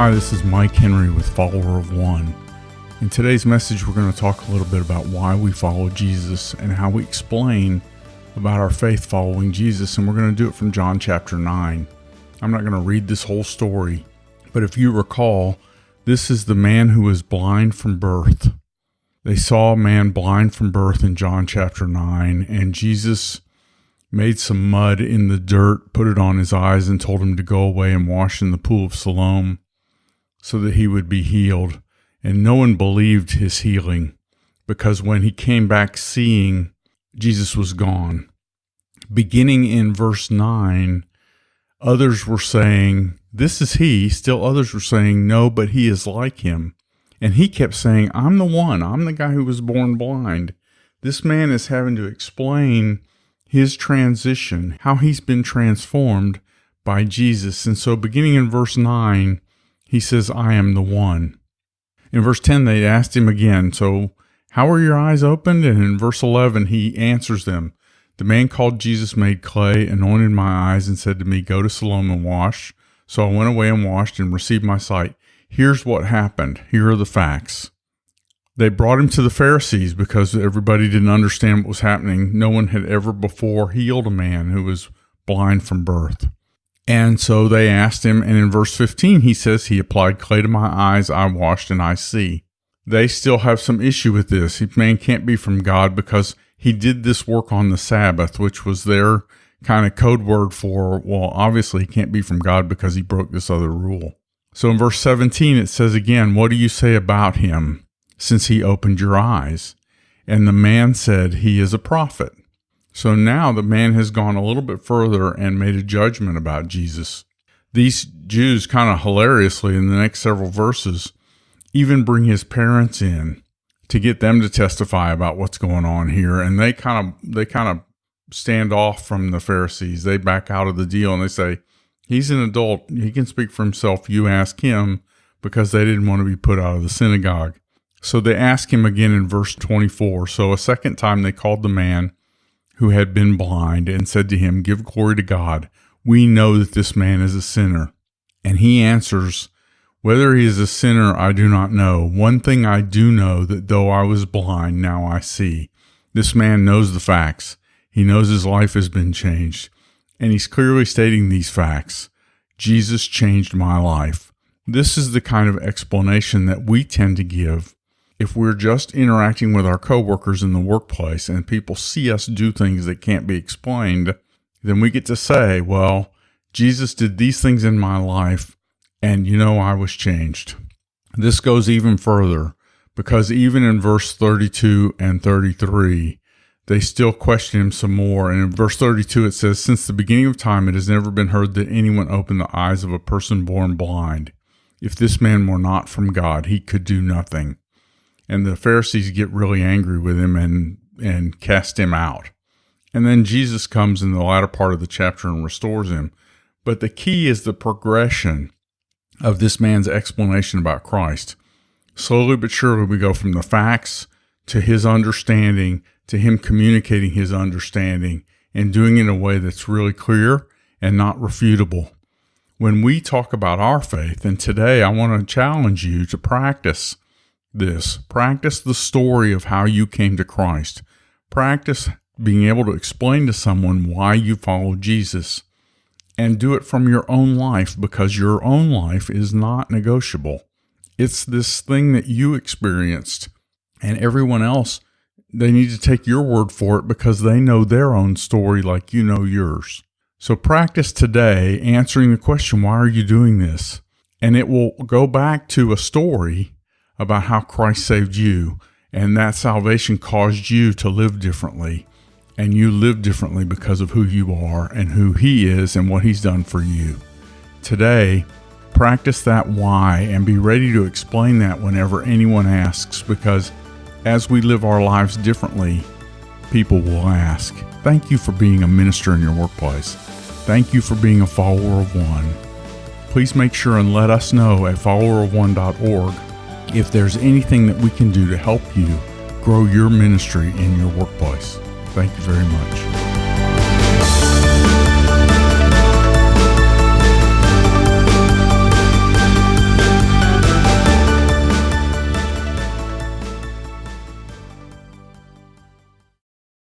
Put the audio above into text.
Hi, this is Mike Henry with Follower of One. In today's message, we're going to talk a little bit about why we follow Jesus and how we explain about our faith following Jesus, and we're going to do it from John chapter 9. I'm not going to read this whole story, but if you recall, this is the man who was blind from birth. They saw a man blind from birth in John chapter 9, and Jesus made some mud in the dirt, put it on his eyes, and told him to go away and wash in the pool of Siloam so that he would be healed. And no one believed his healing, because when he came back seeing, Jesus was gone. Beginning in verse 9, others were saying, "This is he." Still others were saying, "No, but he is like him." And he kept saying, "I'm the one. I'm the guy who was born blind." This man is having to explain his transition, how he's been transformed by Jesus. And so beginning in verse 9, he says, "I am the one." In verse 10, they asked him again, "So how are your eyes opened?" And in verse 11, he answers them. "The man called Jesus made clay, anointed my eyes, and said to me, 'Go to Siloam and wash.' So I went away and washed and received my sight." Here's what happened. Here are the facts. They brought him to the Pharisees because everybody didn't understand what was happening. No one had ever before healed a man who was blind from birth. And so they asked him, and in verse 15, he says, "He applied clay to my eyes, I washed, and I see." They still have some issue with this. Man can't be from God because he did this work on the Sabbath, which was their kind of code word for, well, obviously he can't be from God because he broke this other rule. So in verse 17, it says again, "What do you say about him, since he opened your eyes?" And the man said, "He is a prophet." So now the man has gone a little bit further and made a judgment about Jesus. These Jews, kind of hilariously, in the next several verses, even bring his parents in to get them to testify about what's going on here. And they kind of stand off from the Pharisees. They back out of the deal and they say, "He's an adult. He can speak for himself. You ask him," because they didn't want to be put out of the synagogue. So they ask him again in verse 24. So a second time they called the man who had been blind and said to him, "Give glory to God. We know that this man is a sinner." And he answers, "Whether he is a sinner, I do not know. One thing I do know, that though I was blind, now I see." This man knows the facts. He knows his life has been changed. And he's clearly stating these facts. Jesus changed my life. This is the kind of explanation that we tend to give if we're just interacting with our coworkers in the workplace and people see us do things that can't be explained. Then we get to say, "Well, Jesus did these things in my life, and I was changed." This goes even further, because even in verse 32 and 33, they still question him some more. And in verse 32, it says, "Since the beginning of time, it has never been heard that anyone opened the eyes of a person born blind. If this man were not from God, he could do nothing." And the Pharisees get really angry with him and cast him out. And then Jesus comes in the latter part of the chapter and restores him. But the key is the progression of this man's explanation about Christ. Slowly but surely we go from the facts to his understanding, to him communicating his understanding and doing it in a way that's really clear and not refutable. When we talk about our faith, and today I want to challenge you to practice this. Practice the story of how you came to Christ. Practice being able to explain to someone why you follow Jesus. And do it from your own life, because your own life is not negotiable. It's this thing that you experienced. And everyone else, they need to take your word for it because they know their own story like you know yours. So practice today answering the question, why are you doing this? And it will go back to a story about how Christ saved you, and that salvation caused you to live differently, and you live differently because of who you are and who he is and what he's done for you. Today, practice that why and be ready to explain that whenever anyone asks, because as we live our lives differently, people will ask. Thank you for being a minister in your workplace. Thank you for being a follower of One. Please make sure and let us know at followerofone.org if there's anything that we can do to help you grow your ministry in your workplace. Thank you very much.